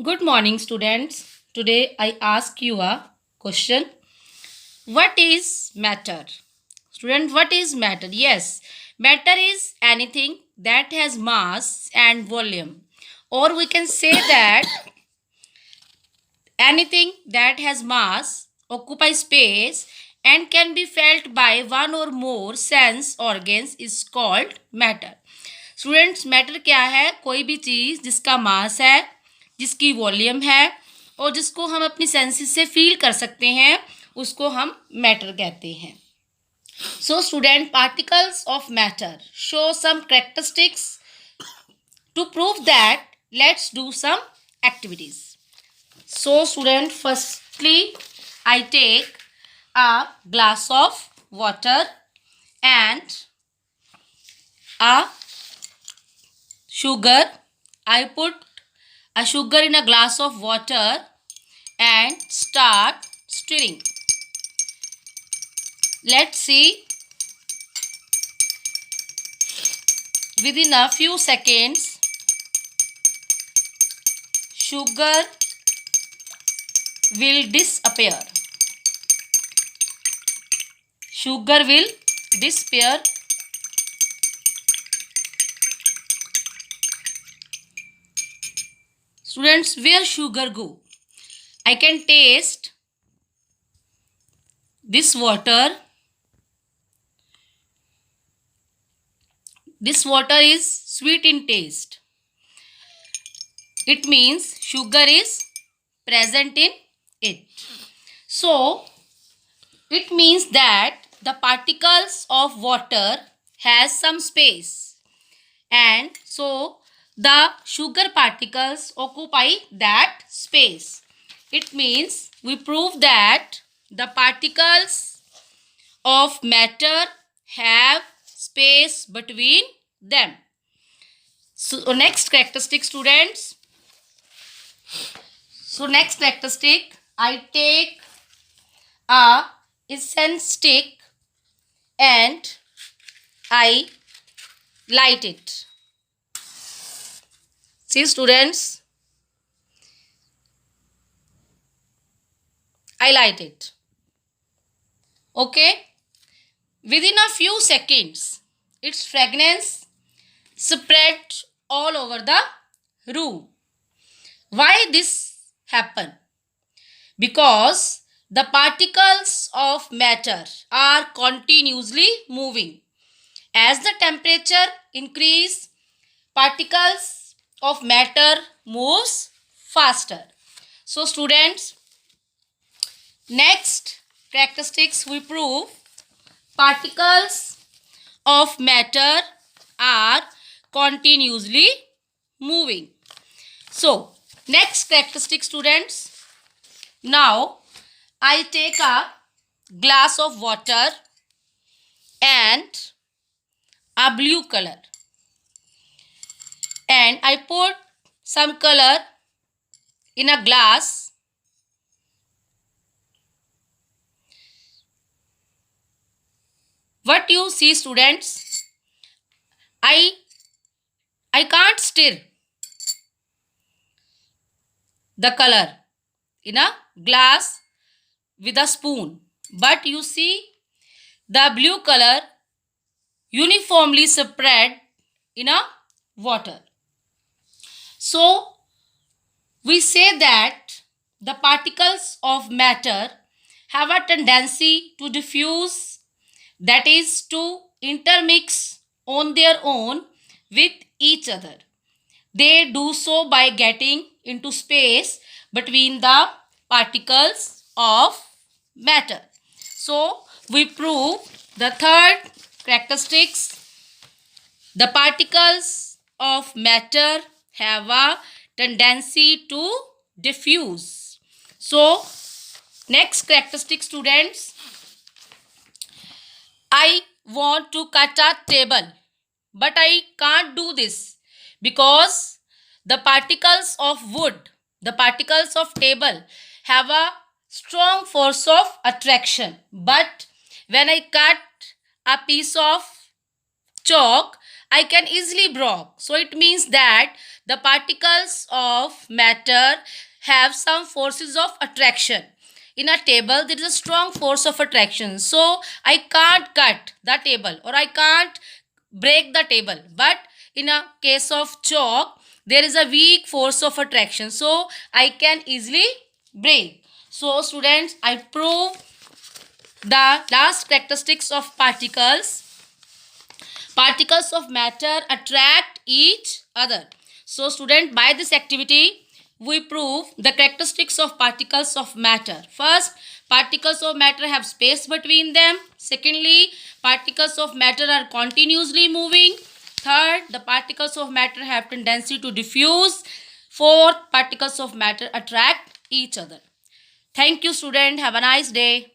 Good morning, students. Today I ask you a question. What is matter? Student, what is matter? Yes, matter is anything that has mass and volume. Or we can say that anything that has mass, occupies space, and can be felt by one or more sense organs is called matter. Students matter क्या है? कोई भी चीज़ जिसका मास है, जिसकी volume है और जिसको हम अपनी सेंसेस से फील कर सकते हैं, उसको हम मैटर कहते हैं. So student, particles of matter show some characteristics. To prove that, let's do some activities. So student, firstly I take a glass of water and a sugar. I put a sugar in a glass of water and start stirring. Let's see, within a few seconds sugar will disappear. Sugar will disappear. Students, where sugar go? I can taste this water. This water is sweet in taste. It means sugar is present in it. So it means that the particles of water has some space, and so the sugar particles occupy that space. It means we prove that the particles of matter have space between them. So next characteristic, students. So next characteristic, I take a incense stick and I light it. See students, I light it. Okay. Within a few seconds, its fragrance spread all over the room. Why this happen? Because the particles of matter are continuously moving. As the temperature increase, particles of matter moves faster. So students, next characteristics we prove particles of matter are continuously moving. So next characteristic, students. Now I take a glass of water and a blue color, and I put some color in a glass. What you see, students? I can't stir the color in a glass with a spoon, but you see the blue color uniformly spread in a water. So we say that the particles of matter have a tendency to diffuse, that is to intermix on their own with each other. They do so by getting into space between the particles of matter. So we prove the third characteristics. The particles of matter have a tendency to diffuse. So next characteristic, students. I want to cut a table, but I can't do this because the particles of wood, the particles of table have a strong force of attraction. But when I cut a piece of chalk, I can easily break. So it means that the particles of matter have some forces of attraction. In a table, there is a strong force of attraction. So I can't cut the table or I can't break the table. But in a case of chalk, there is a weak force of attraction. So I can easily break. So students, I prove the last characteristics of particles. Particles of matter attract each other. So student, by this activity, we prove the characteristics of particles of matter. First, particles of matter have space between them. Secondly, particles of matter are continuously moving. Third, the particles of matter have tendency to diffuse. Fourth, particles of matter attract each other. Thank you student. Have a nice day.